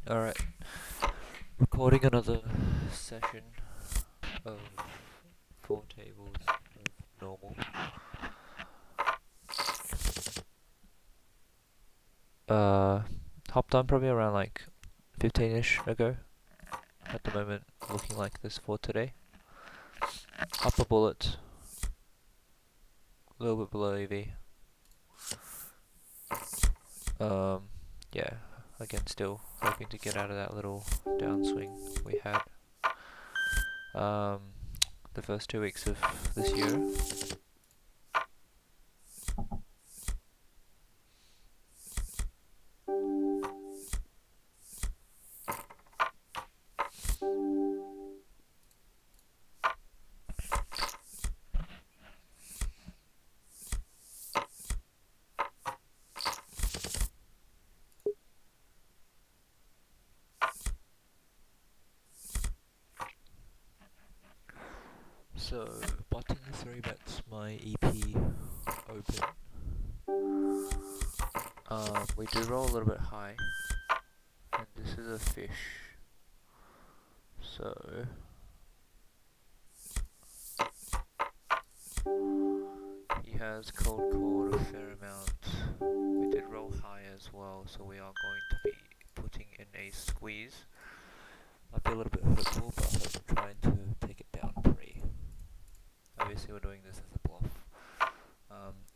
Alright, recording another session of 4 tables of normal. Hopped on probably around like 15-ish ago. At the moment, looking like this for today. Upper bullet, a little bit below EV. Yeah, again, still hoping to get out of that little downswing we had. The first 2 weeks of this year. So, bottom 3 bets my EP open. We do roll a little bit high, and this is a fish, so he has cold called a fair amount. We did roll high as well, so we are going to be putting in a squeeze. Might be a little bit hurtful, but I'm trying to take it down pre. Obviously we're doing this as a bluff.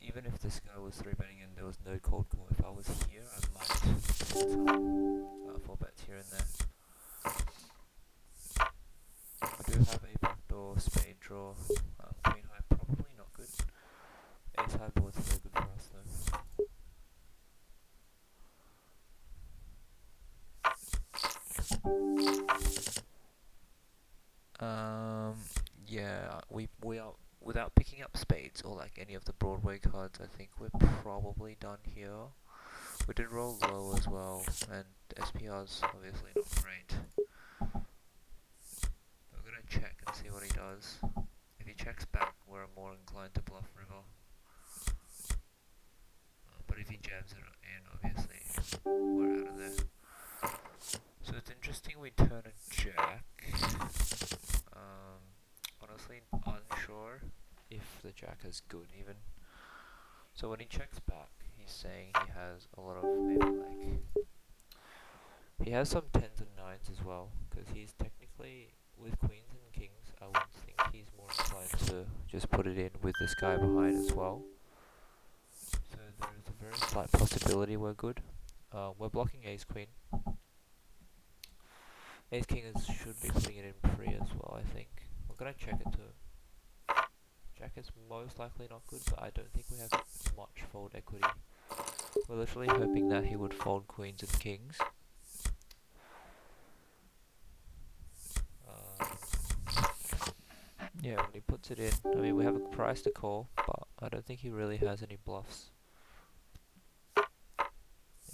Even if this guy was 3-betting and there was no cold call, if I was here, I might get some 4-bets here and there. We do have a backdoor spade draw. Queen high, probably not good. Ace high board's very good for us though. Yeah, we are, without picking up spades or like any of the Broadway cards, I think we're probably done here. We did roll low as well, and SPR's obviously not great. We're gonna check and see what he does. If he checks back, we're more inclined to bluff river. But if he jams it in, obviously, we're out of there. So it's interesting we turn a jack. Honestly, unsure if the jack is good even. So when he checks back, he's saying he has a lot of maybe like... He has some 10s and 9s as well, because he's technically, with queens and kings, I would think he's more inclined to just put it in with this guy behind as well. So there is a very slight possibility we're good. We're blocking ace queen. Ace king should be putting it in pre as well, I think. We're gonna check it too. Jack is most likely not good, but I don't think we have much fold equity. We're literally hoping that he would fold queens and kings. Yeah, when he puts it in, I mean we have a price to call, but I don't think he really has any bluffs. Yeah,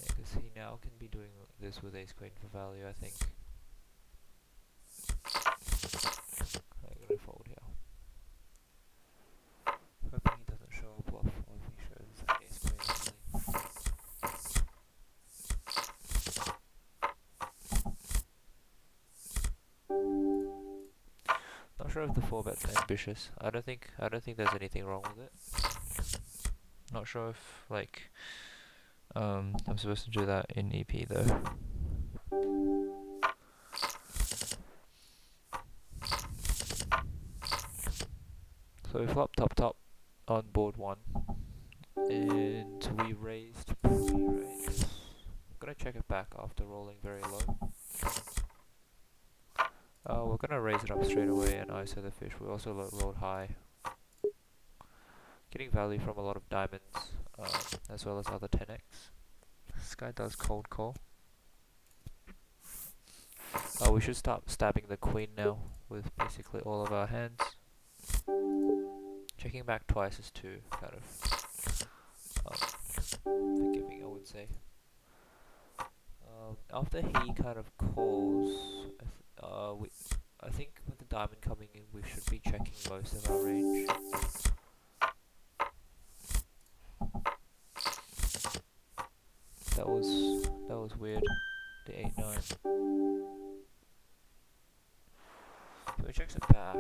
because he now can be doing this with ace queen for value, I think. I'm gonna fold here. Hoping he doesn't show a bluff, or if he shows ace queen actually. Not sure if the 4-bet's ambitious. I don't think there's anything wrong with it. Not sure if like I'm supposed to do that in EP though. So we flop top on board 1, and we raised pre-raise. I'm gonna check it back after rolling very low. We're gonna raise it up straight away and ISO the fish. We also rolled high. Getting value from a lot of diamonds, as well as other 10x. This guy does cold call. We should start stabbing the queen now with basically all of our hands. Checking back twice is too kind of forgiving, I would say. After he kind of calls, I think with the diamond coming in, we should be checking most of our range. That was weird. the 8-9. So he checks it back.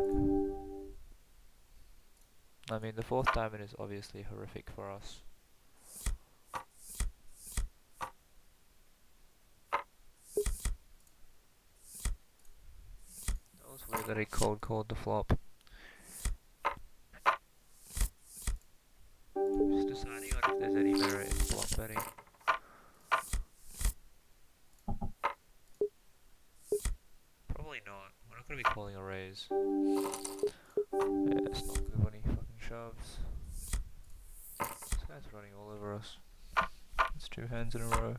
I mean, the fourth diamond is obviously horrific for us. That was weird that he cold called the flop. Just deciding on if there's any merit in block betting. Probably not. We're not going to be calling a raise. Yeah, it's not good when he fucking shoves. This guy's running all over us. It's 2 hands in a row.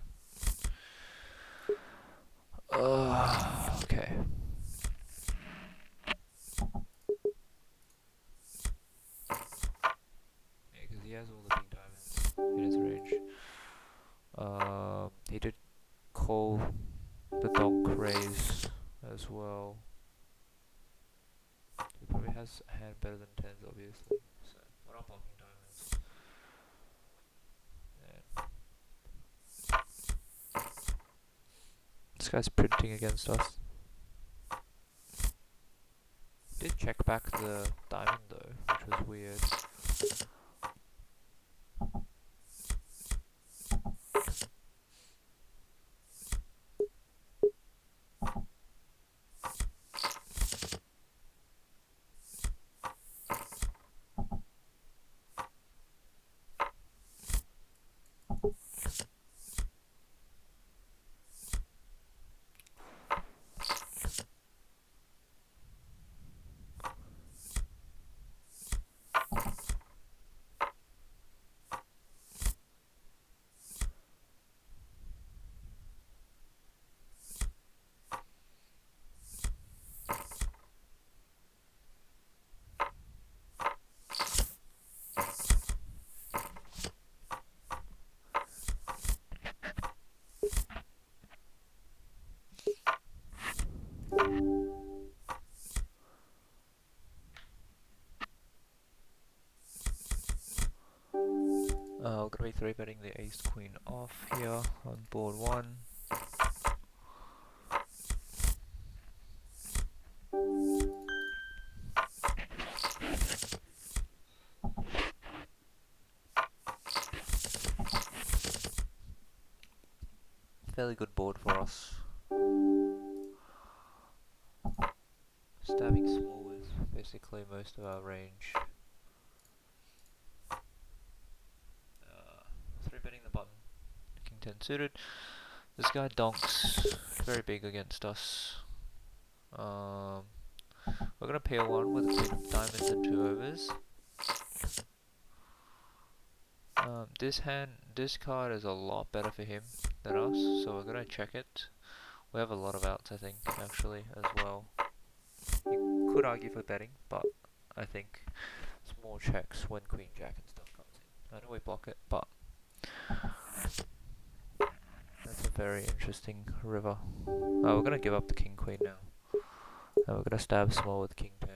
Okay. Yeah, because he has all the big diamonds in his range. He did call the donk raise as well. He probably has a hand better than 10s, obviously. So we're not blocking diamonds. And this guy's printing against us. Did check back the diamond though, which was weird. We're gonna be 3-betting the ace queen off here on board 1. Fairly good board for us. Stabbing small with basically most of our range. 3-betting the button. King 10 suited. This guy donks very big against us. We're gonna pair 1 with a queen of diamonds and 2 overs. This card is a lot better for him than us, so we're gonna check it. We have a lot of outs, I think, actually, as well. You could argue for betting, but I think it's more checks when Queen Jack and stuff comes in. I know we block it, but that's a very interesting river. We're gonna give up the King Queen now. And we're gonna stab small with King 10.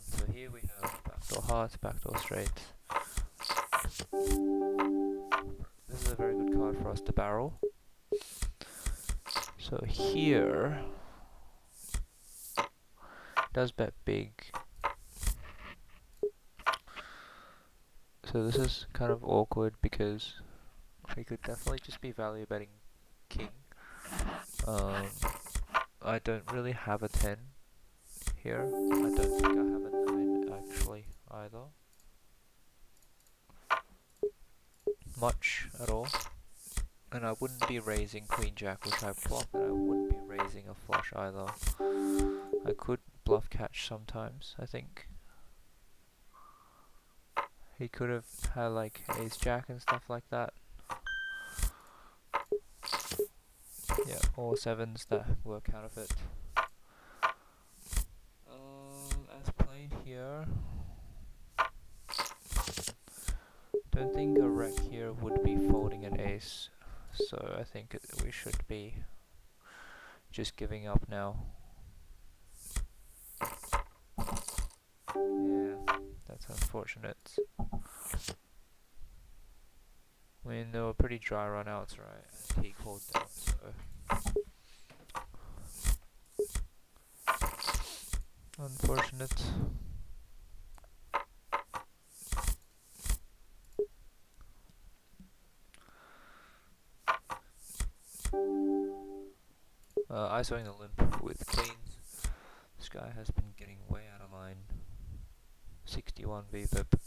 So here we have backdoor hearts, backdoor straights. This is a very good card for us to barrel. So here does bet big. So this is kind of awkward because we could definitely just be value betting king. I don't really have a 10 here. I don't think I have a 9 actually either. Much at all. And I wouldn't be raising Queen Jack, which I block, and I wouldn't be raising a flush either. I could bluff catch sometimes, I think. He could have had like Ace Jack and stuff like that. Yeah, or 7s that were counterfeit. As played here, don't think a wreck here would be folding an ace, so I think we should be just giving up now. Yeah, that's unfortunate. I mean, they were pretty dry runouts, right? And he called them, so Unfortunate. ISOing the limp with queens. This guy has been getting way out of line. 61 VPIP.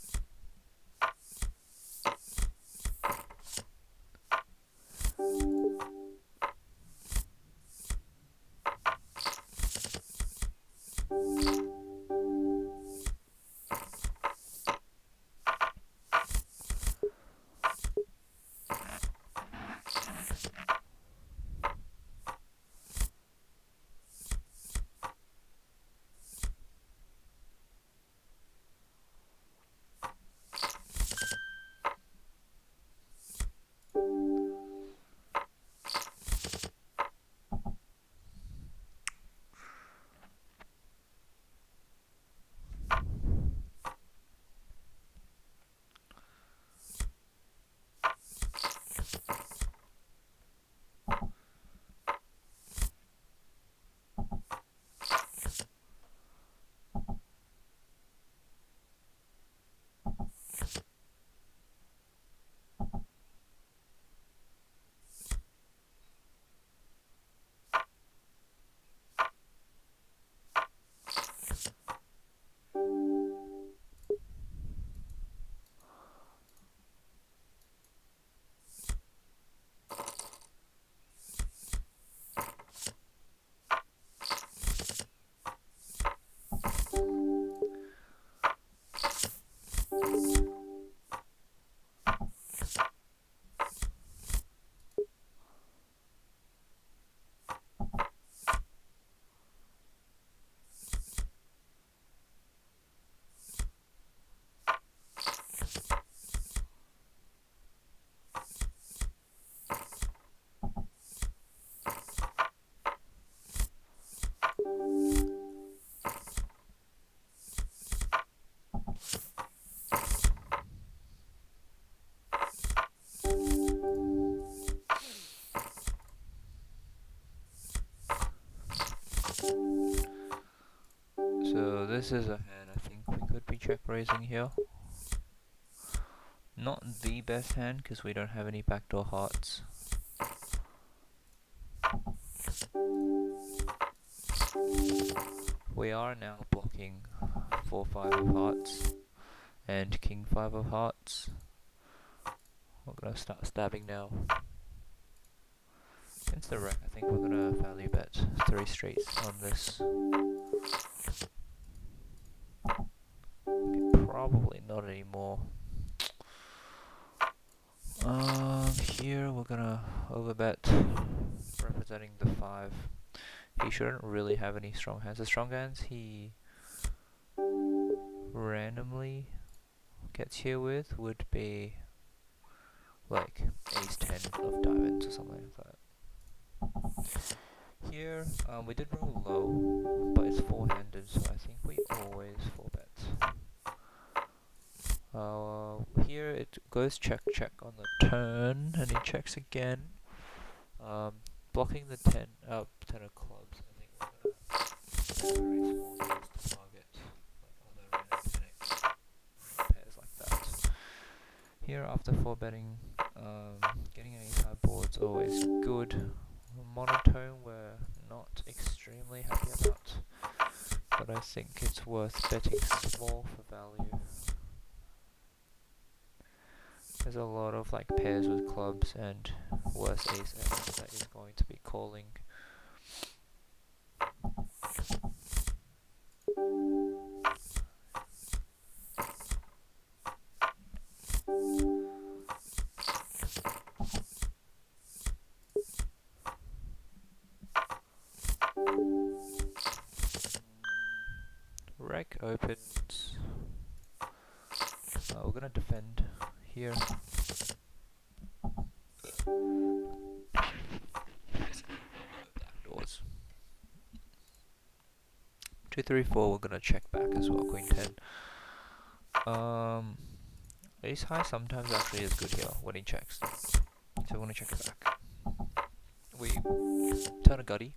So this is a hand I think we could be check raising here. Not the best hand because we don't have any backdoor hearts. We are now blocking 4-5 of hearts and king 5 of hearts. We're gonna start stabbing now. Against the wreck, I think we're gonna value bet 3 straights on this. Okay, probably not anymore. Here we're gonna overbet, representing the 5. He shouldn't really have any strong hands. The strong hands he randomly gets here with would be like ace 10 of diamonds or something like that. Here, we did roll low, but it's 4-handed, so I think we always 4-bet. Here it goes check check on the turn, and he checks again. Blocking the 10 of clubs. I think we're gonna very small hands to target like other random panic pairs like that. Here after 4-betting, getting an ace high board's always good. Monotone we're not extremely happy about, but I think it's worth betting small for value. There's a lot of like pairs with clubs and worse ace X that is going to be calling. Rec opens. We're gonna defend here. Backdoors. 2, 3, 4. We're gonna check back as well. Queen 10. Ace high sometimes actually is good here when he checks. So we're gonna check it back. We turn a gutty.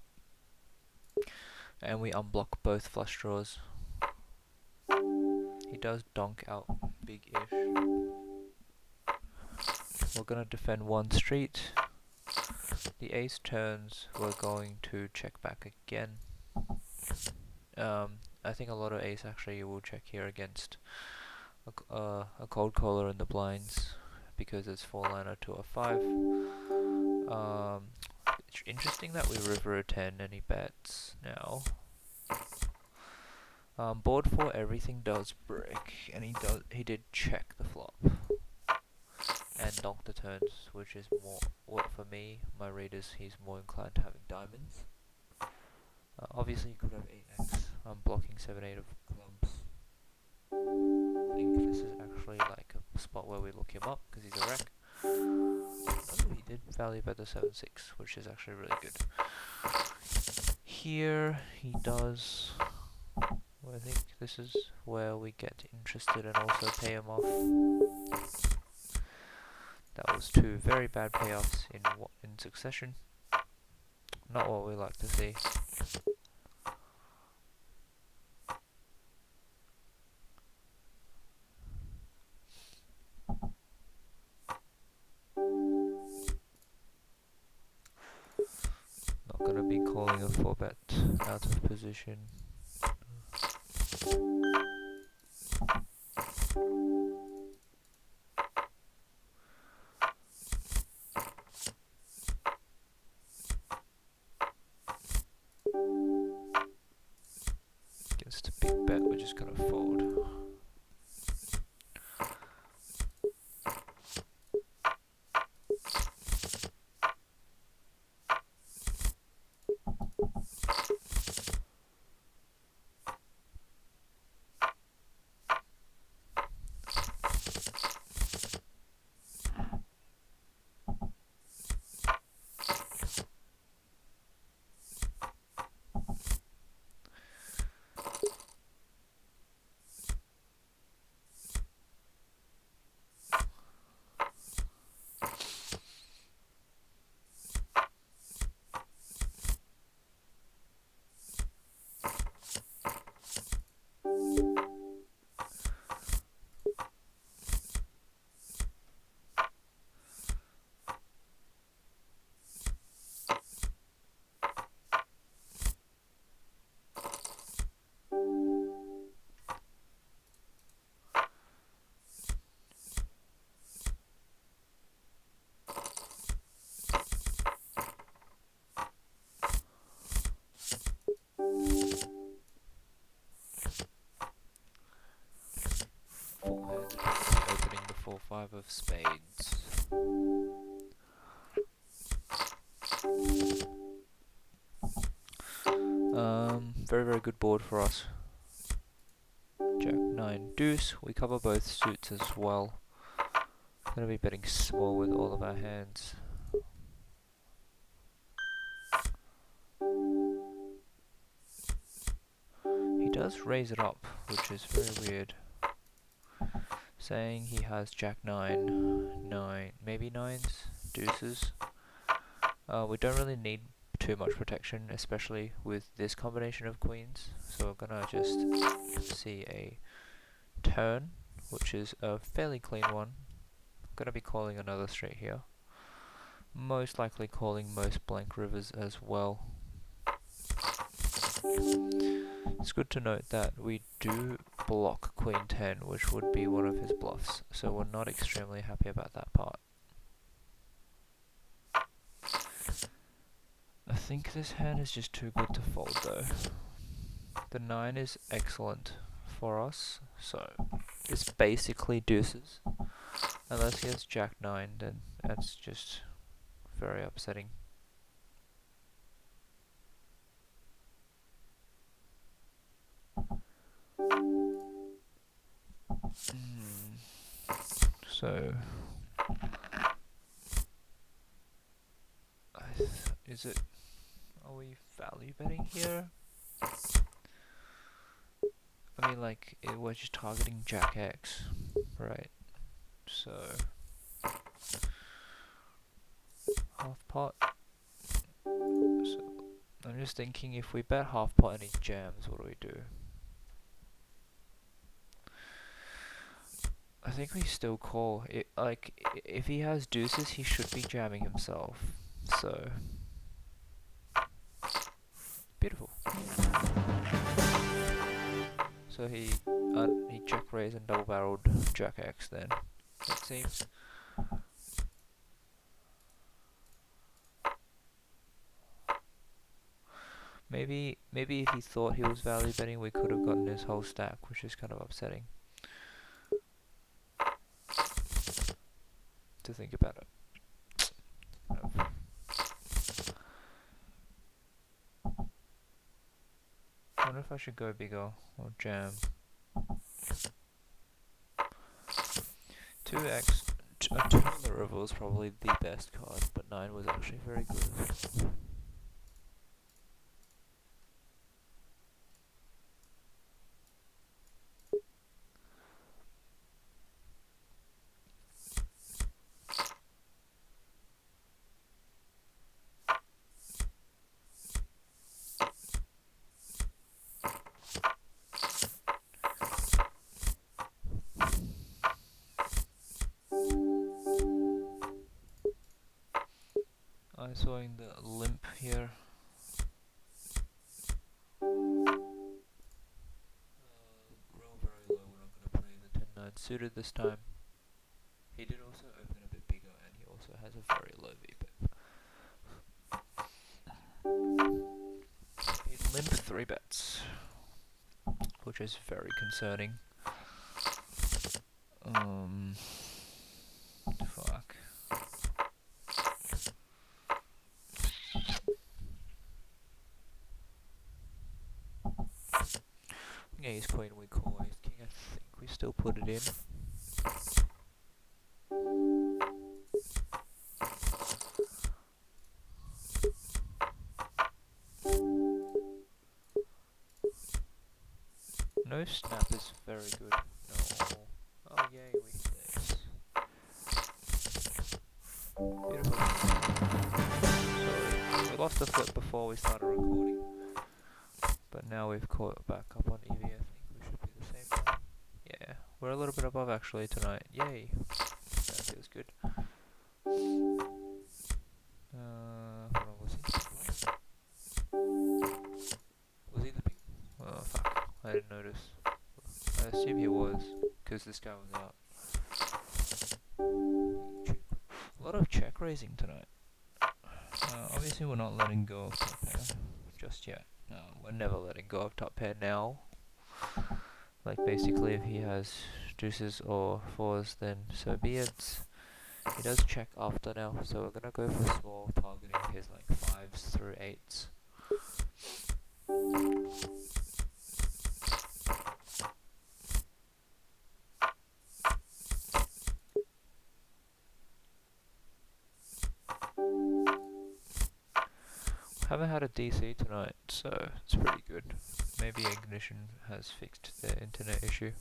and we unblock both flush draws. He does donk out big-ish. We're gonna defend one street. The ace turns, we're going to check back again. I think a lot of ace actually will check here against a cold caller in the blinds because it's 4-liner to a 5. It's interesting that we river a 10 and he bets now. Board 4 everything does brick, and he did check the flop and donk the turns, which is more for me. My read is he's more inclined to having diamonds. Obviously, you could have 8x. I'm blocking 7-8 of clubs. I think this is actually like a spot where we look him up because he's a wreck. Oh, he did value bet the 7-6, which is actually really good. Here he does. I think this is where we get interested and also pay him off. That was 2 very bad payoffs in succession. Not what we like to see. Not gonna be calling a 4-bet out of position. Against a big bet, we're just gonna fold. Opening the 4-5 of spades. Very, very good board for us. Jack 9 deuce. We cover both suits as well. Gonna be betting small with all of our hands. He does raise it up, which is very weird. Saying he has Jack 9, 9, maybe 9s, deuces. We don't really need too much protection, especially with this combination of queens. So we're gonna just see a turn, which is a fairly clean one. Gonna be calling another straight here. Most likely calling most blank rivers as well. It's good to note that we do block Queen 10, which would be one of his bluffs, so we're not extremely happy about that part. I think this hand is just too good to fold though. The 9 is excellent for us, so it's basically deuces. Unless he has Jack 9, then that's just very upsetting. So, is it, are we value betting here? I mean, like, we're just targeting Jack X, right? So, half pot. So, I'm just thinking, if we bet half pot and he jams, what do we do? I think we still call. If he has deuces, he should be jamming himself. So, beautiful. So he check raised and double barreled Jack X then, it seems. Maybe if he thought he was value betting, we could have gotten his whole stack, which is kind of upsetting to think about it. I wonder if I should go bigger or jam. 2x, a 2 on the river was probably the best card, but 9 was actually very good. I saw in the limp here. Roll very low, we're not going to play the 10-9 suited this time. He did also open a bit bigger, and he also has a very low VPIP. He limped 3 bets, which is very concerning. Fuck. Yeah, he's queen, we call. He's king, I think we still put it in. No snap is very good. No. Oh yay, we hit this. Beautiful. Sorry. We lost the flip before we started recording. But now we've caught back up on EV. I think we should be the same now. Yeah, we're a little bit above actually tonight. Yay. That feels good. Hold on, was he the big? Was he the big? Oh fuck, I didn't notice. I assume he was, because this guy was out. A lot of check raising tonight. Obviously we're not letting go of top pair just yet. No, we're never letting go of top pair now. Like basically if he has deuces or fours, then so be it. He does check after now, so we're gonna go for small, targeting his like 5s through 8s. Haven't had a DC tonight, so it's pretty good. Maybe Ignition has fixed their internet issue.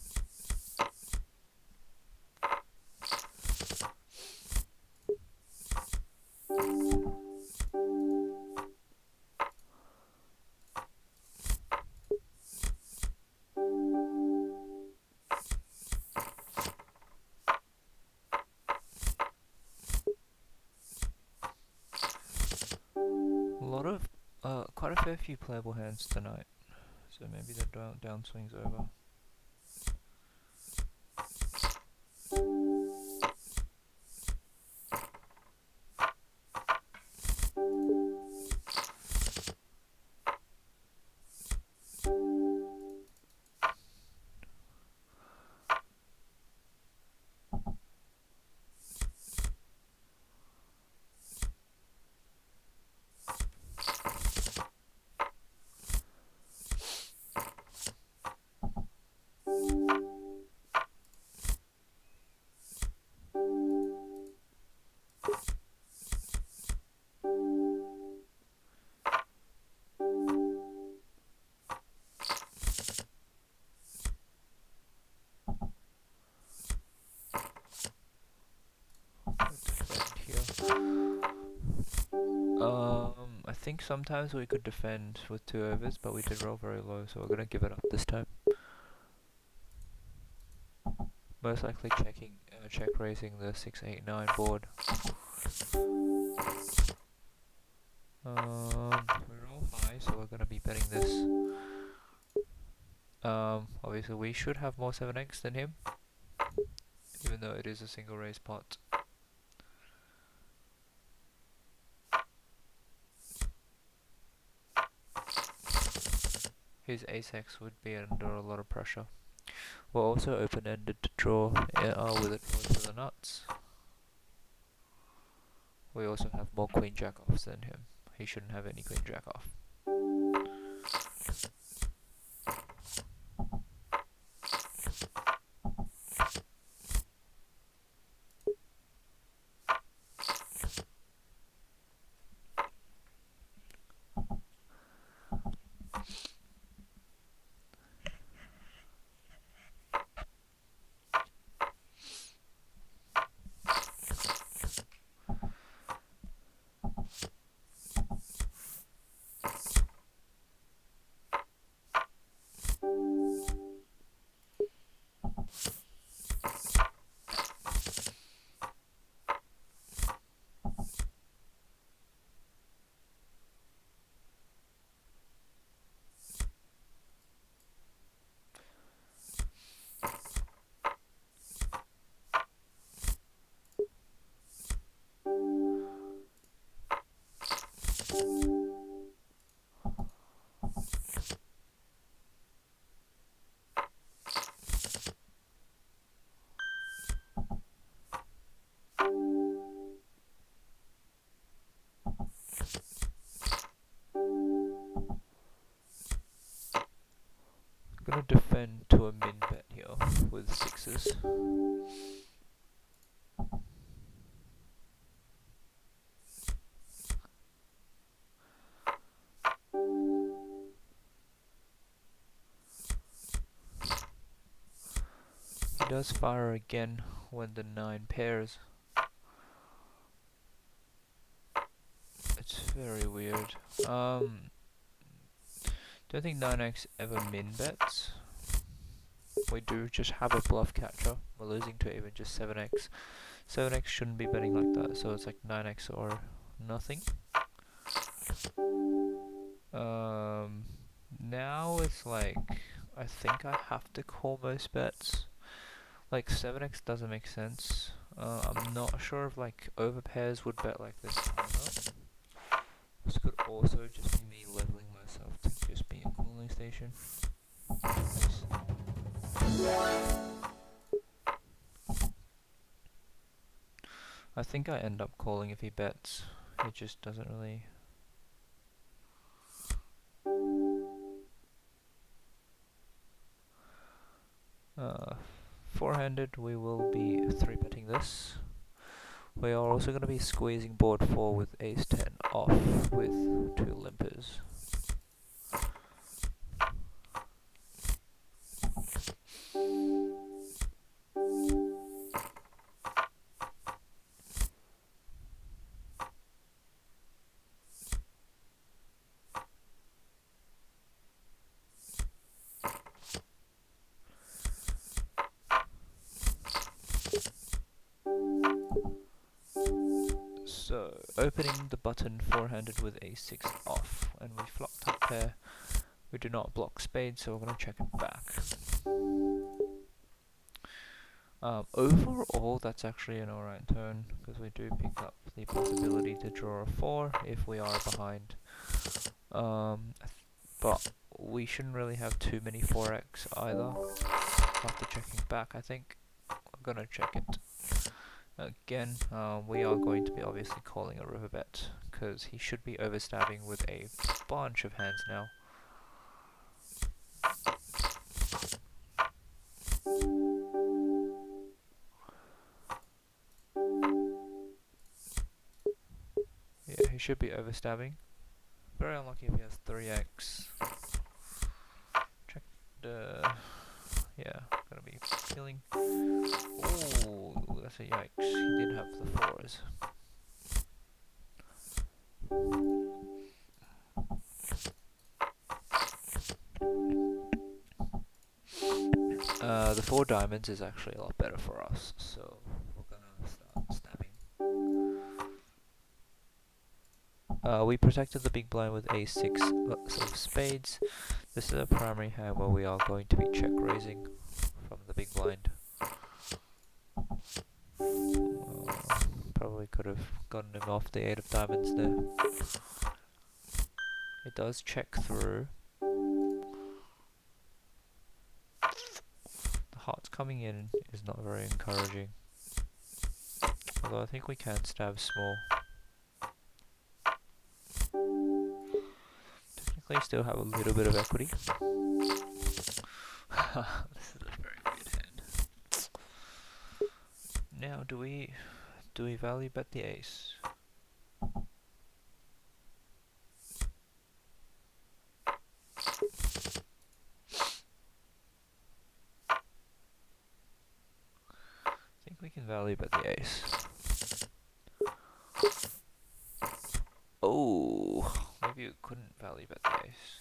Quite a fair few playable hands tonight, so maybe the downswing's over. I think sometimes we could defend with 2 overs, but we did roll very low, so we're gonna give it up this time. Most likely check raising the 6-8-9 board. We roll high, so we're gonna be betting this. Obviously we should have more 7x than him, even though it is a single raise pot. His ace-x would be under a lot of pressure. We're also open-ended to draw with it to the nuts. We also have more queen-jack offs than him. He shouldn't have any queen-jack off. I'm gonna defend to a min bet here with 6s. He does fire again when the 9 pairs. It's very weird. Don't think 9x ever min bets. We do just have a bluff catcher. We're losing to even just 7x. 7x shouldn't be betting like that, so it's like 9x or nothing. Now it's like, I think I have to call most bets. Like 7x doesn't make sense. I'm not sure if like overpairs would bet like this either. This could also just be me leveling myself to just be a cooling station. I think I end up calling if he bets. It just doesn't really... Four-handed, we will be 3-betting this. We are also going to be squeezing board 4 with ace-10 off with 2 limpers. So, opening the button four-handed with ace-6 off, and we flop top pair. We do not block spades, so we're going to check it back. Overall, that's actually an alright turn, because we do pick up the possibility to draw a 4 if we are behind. But we shouldn't really have too many 4x either. After checking back, I think I'm going to check it. Again, we are going to be obviously calling a river bet, because he should be overstabbing with a bunch of hands now. Yeah, he should be overstabbing. Very unlucky if he has 3x. Check the... yeah, gonna be killing. Oh, that's a yikes. He did have the 4s. 4 diamonds is actually a lot better for us, so we're gonna start stabbing. We protected the big blind with a6 of spades. This is a primary hand where we are going to be check raising from the big blind. Probably could have gotten him off the 8 of diamonds there. It does check through. The hearts coming in is not very encouraging. Although I think we can stab small. Technically still have a little bit of equity. This is a very weird hand. Now do we value bet the ace? I think we can value bet the ace. Oh, maybe we couldn't value bet the ace.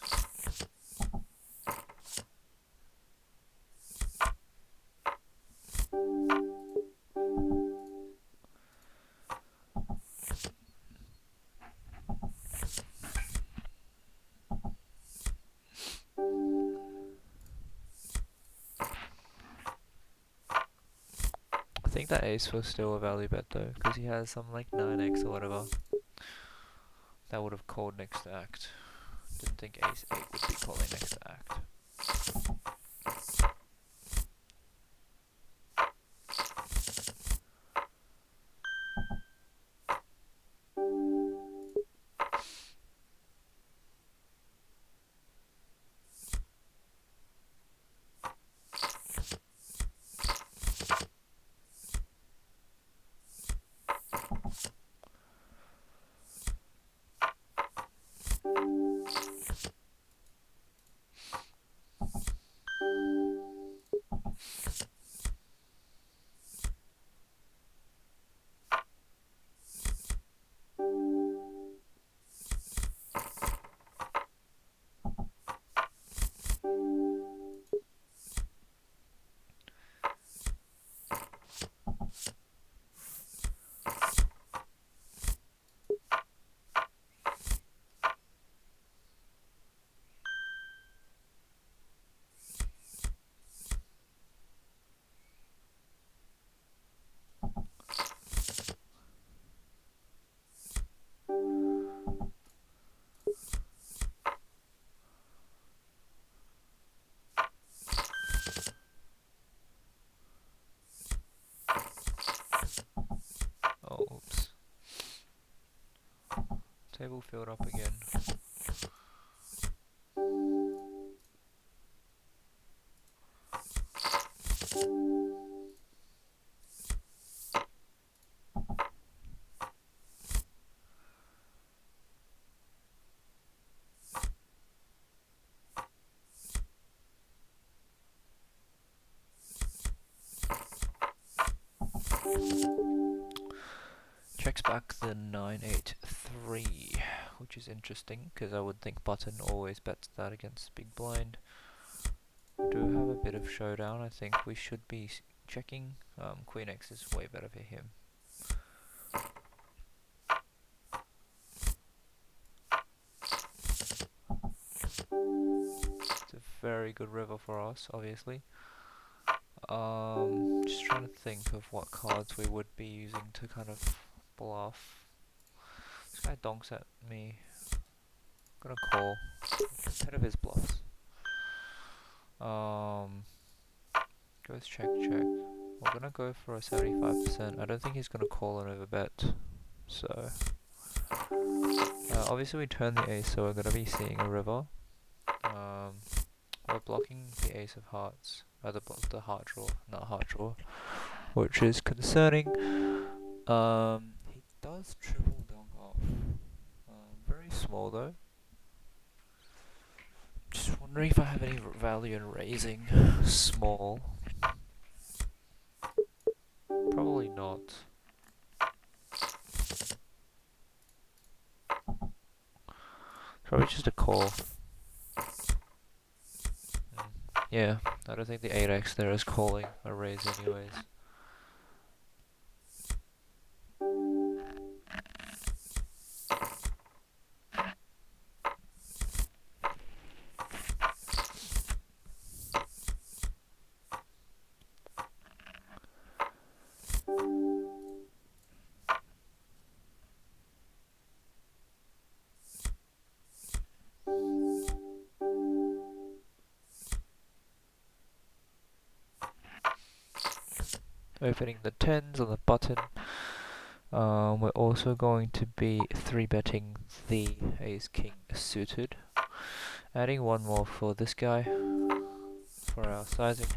I think that ace was still a value bet though, because he has some like 9x or whatever. That would have called next to act. Didn't think ace 8 would be calling next to act. Oh, oops. Table filled up again. Checks back the 9-8-3, which is interesting because I would think button always bets that against big blind. We do have a bit of showdown. I think we should be checking. Queen X is way better for him. It's a very good river for us, obviously. Just trying to think of what cards we would be using to kind of bluff. This guy donks at me. I'm gonna call. Head of his bluffs. Goes check check. We're gonna go for a 75%. I don't think he's gonna call an overbet. So obviously we turn the ace, so we're gonna be seeing a river. We're blocking the ace of hearts. The heart draw, not heart draw, which is concerning. He does triple donk off. Very small though. Just wondering if I have any value in raising small. Probably not. Probably just a call. Yeah, I don't think the 8x there is calling a raise anyways. Opening the 10s on the button. We're also going to be 3-betting the ace king suited. Adding one more for this guy for our sizing.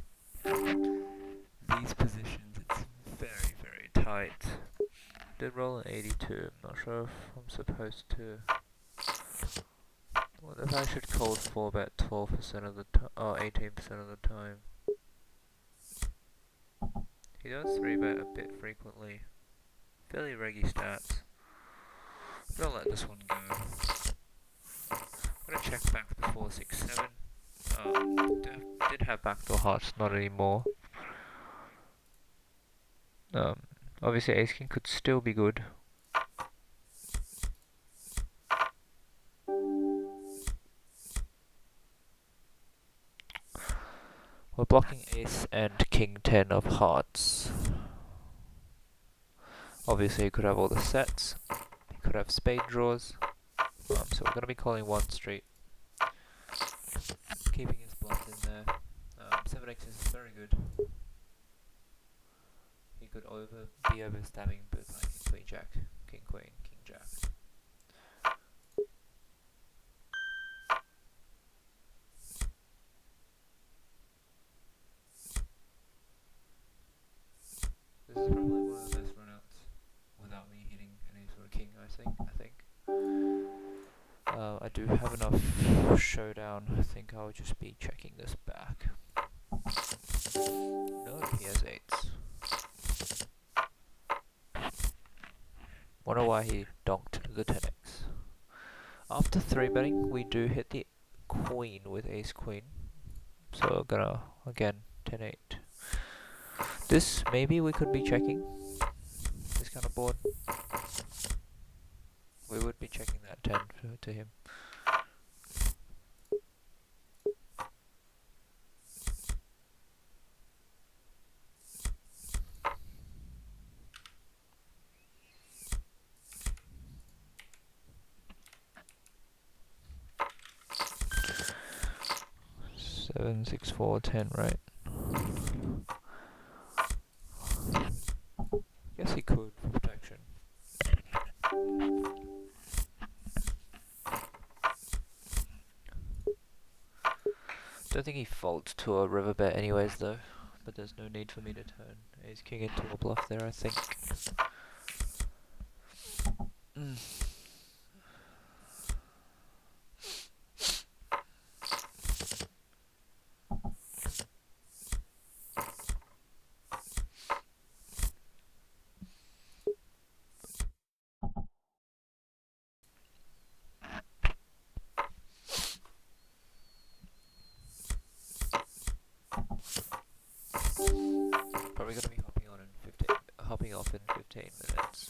These positions, it's very, very tight. Did roll an 82. I'm not sure if I'm supposed to. What if I should call 4-bet 12% of the time, or 18% of the time? He does 3-bet a bit frequently. Fairly reggy stats. I'm gonna let this one go. I'm gonna check back the 4, 6, 7. Did have backdoor hearts, not anymore. Obviously ace king could still be good. We're blocking ace and king 10 of hearts. Obviously he could have all the sets. He could have spade draws. So we're going to be calling 1 street. Keeping his bluff in there. 7x is very good. He could be overstabbing but like queen jack, king queen, king jack. This is probably one of the best runouts without me hitting any sort of king, I think. I do have enough showdown. I think I'll just be checking this back. No, he has 8s. Wonder why he donked the 10x. After 3-betting, we do hit the queen with ace queen. So we're gonna, again, 10-8. This, maybe we could be checking this kind of board. We would be checking that 10 to him. Seven, 6, 4, 10, right? Guess he could for protection. Don't think he folds to a river bet anyways though, but there's no need for me to turn ace king into a bluff there, I think. Probably gonna be hopping off in 15 minutes.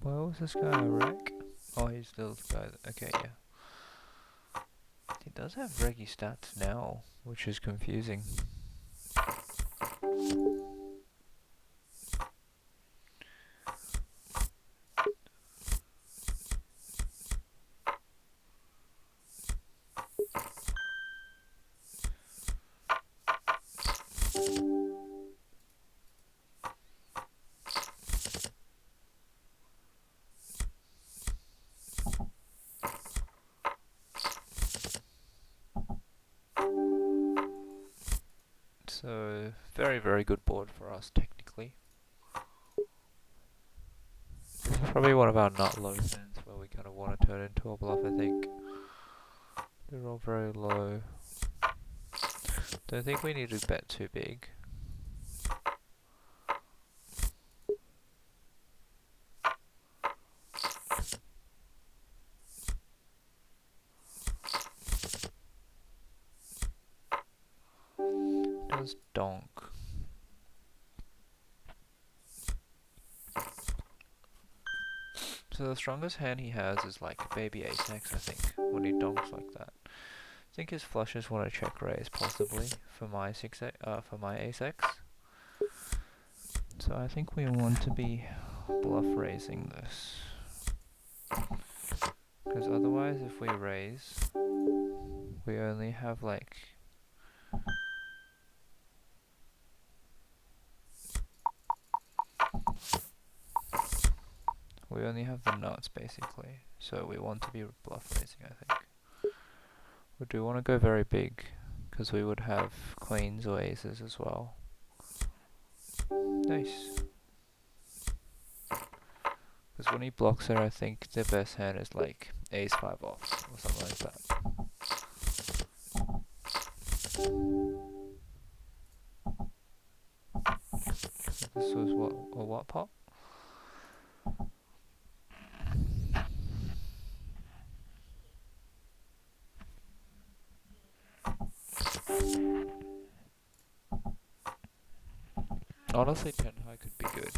Why was this guy a wreck? Oh, he's still the guy. Okay, yeah. He does have reggy stats now, which is confusing. So, very, very good board for us, technically. This is probably one of our nut low hands where we kind of want to turn into a bluff, I think. They're all very low. Don't think we need to bet too big. Does donk. So the strongest hand he has is like baby ace-x, I think, when he donks like that. I think his flushes want to check raise possibly for my for my ace-x. So I think we want to be bluff raising this. Because otherwise if we raise, we only have like... We only have the nuts basically, so we want to be bluff raising, I think. We do want to go very big, because we would have queens or aces as well. Nice. Because when he blocks her, I think the best hand is like ace 5 off, or something like that. This was what, a what pot? Honestly, 10 high could be good.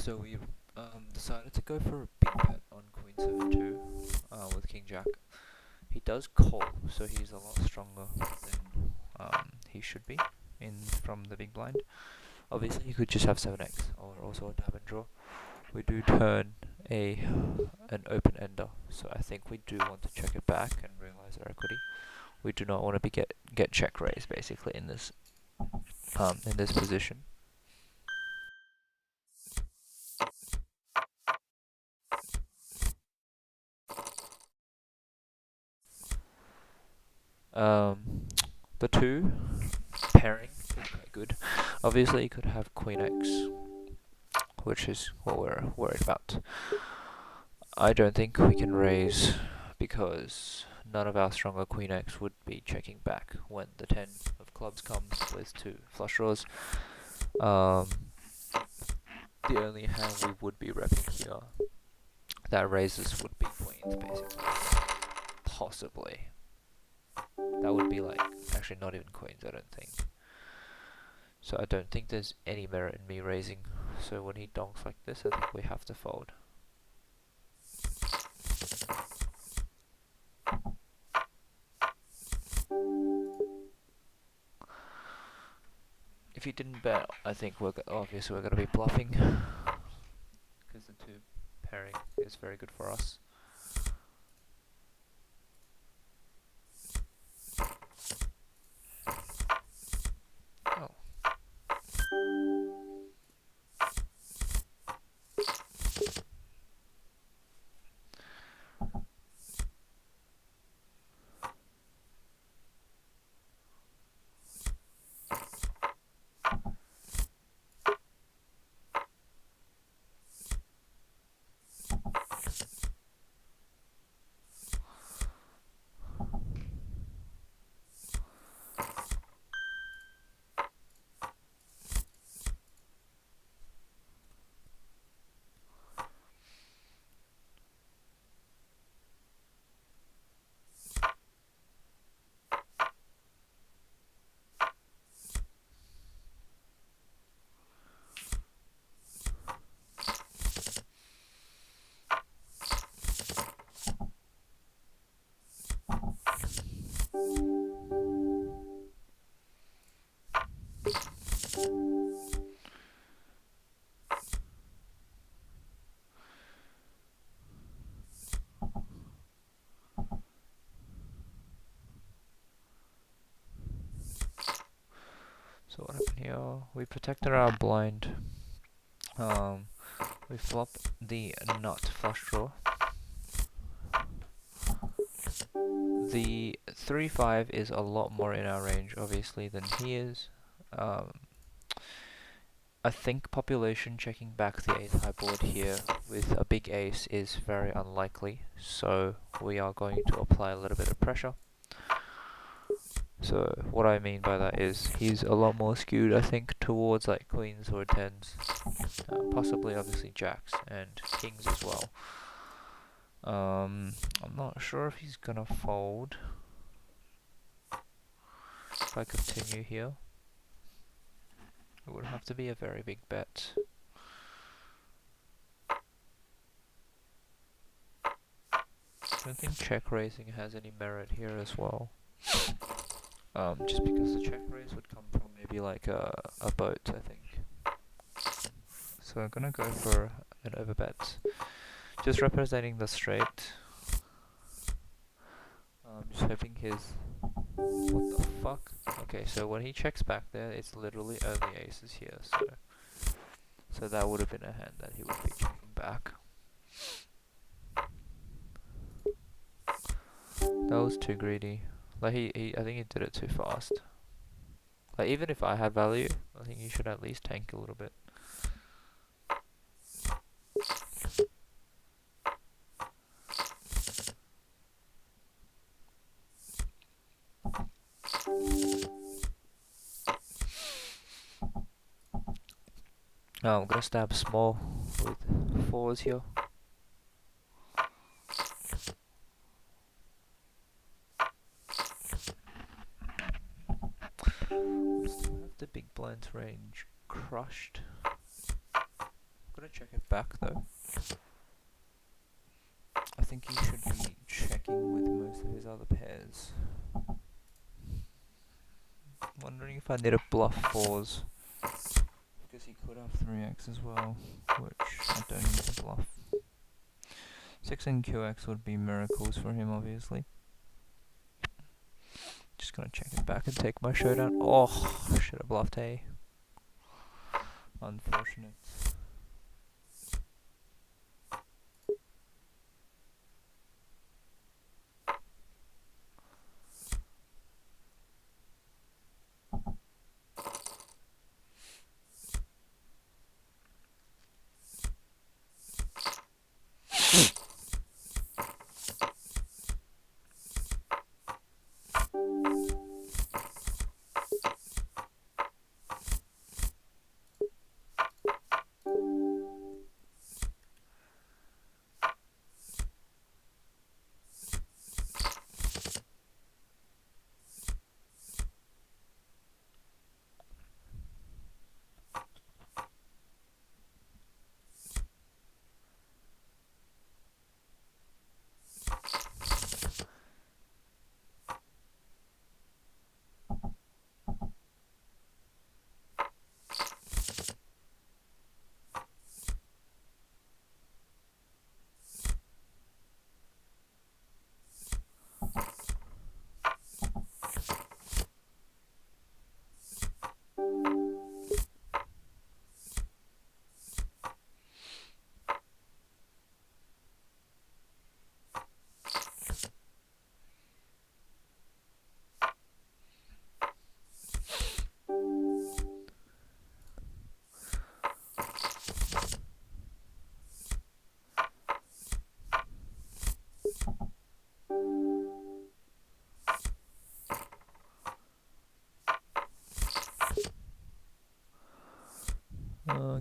So we decided to go for a big bet on Queen 7-2 with King Jack. He does call, so he's a lot stronger than he should be from the big blind. Obviously, he could just have 7x or also a diamond draw. We do turn an open ender, so I think we do want to check it back and realize our equity. We do not want to get check raised basically in this position. The two pairing is quite good. Obviously, you could have Queen X, which is what we're worried about. I don't think we can raise because none of our stronger Queen X would be checking back when the 10 of clubs comes with 2 flush draws. The only hand we would be repping here that raises would be queens, basically. Possibly. That would be like, actually not even queens, I don't think. So I don't think there's any merit in me raising. So when he donks like this, I think we have to fold. If he didn't bet, I think obviously we're going to be bluffing. Because the 2 pairing is very good for us. Oh. So what happened here? We protected our blind. We flop the nut flush draw. The 3-5 is a lot more in our range, obviously, than he is. I think population checking back the 8 high board here with a big ace is very unlikely, so we are going to apply a little bit of pressure. So what I mean by that is he's a lot more skewed, I think, towards like queens or 10s, possibly obviously jacks and kings as well. I'm not sure if he's gonna fold if I continue here. It would have to be a very big bet. I don't think check raising has any merit here as well. Just because the check raise would come from maybe like a boat, I think. So I'm gonna go for an overbet. Just representing the straight. Just hoping his... What the fuck? Okay, so when he checks back there, it's literally only aces here, so that would have been a hand that he would be checking back. That was too greedy. Like I think he did it too fast. Like even if I had value, I think he should at least tank a little bit. Now I'm gonna stab small with 4s here. We still have the big blinds range crushed. I'm Gotta check it back though. I think he should be checking with most of his other pairs. Wondering if I need a bluff 4s. Because he could have 3x as well, which I don't need to bluff. 6 and QX would be miracles for him, obviously. Just gonna check it back and take my showdown. Oh, should have bluffed A. Unfortunate.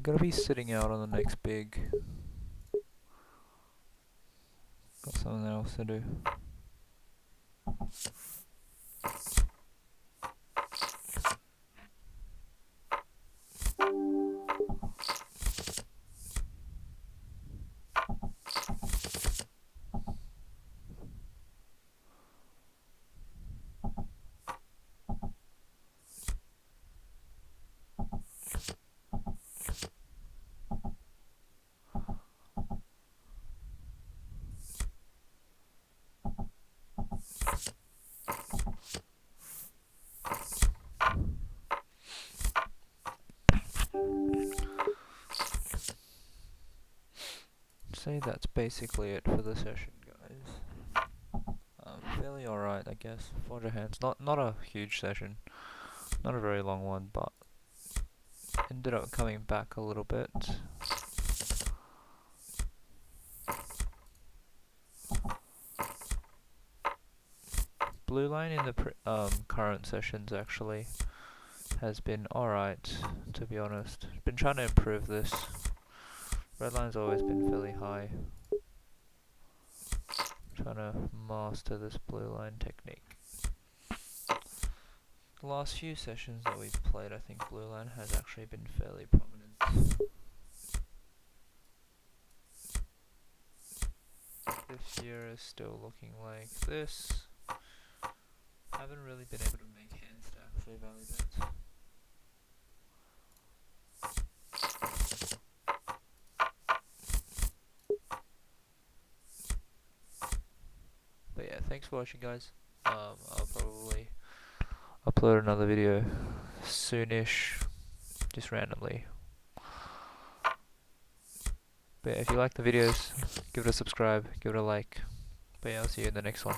Gonna be sitting out on the next big. Got something else to do. Say that's basically it for the session, guys. Fairly alright, I guess. 400 hands. Not a huge session. Not a very long one, but ended up coming back a little bit. Blue line in the current sessions actually has been alright, to be honest. Been trying to improve this. Red line's always been fairly high. Trying to master this blue line technique. The last few sessions that we've played, I think blue line has actually been fairly prominent. This year is still looking like this. Haven't really been able to make hands to actually validate. But yeah, thanks for watching, guys. I'll probably upload another video soonish, just randomly. But yeah, if you like the videos, give it a subscribe, give it a like. But yeah, I'll see you in the next one.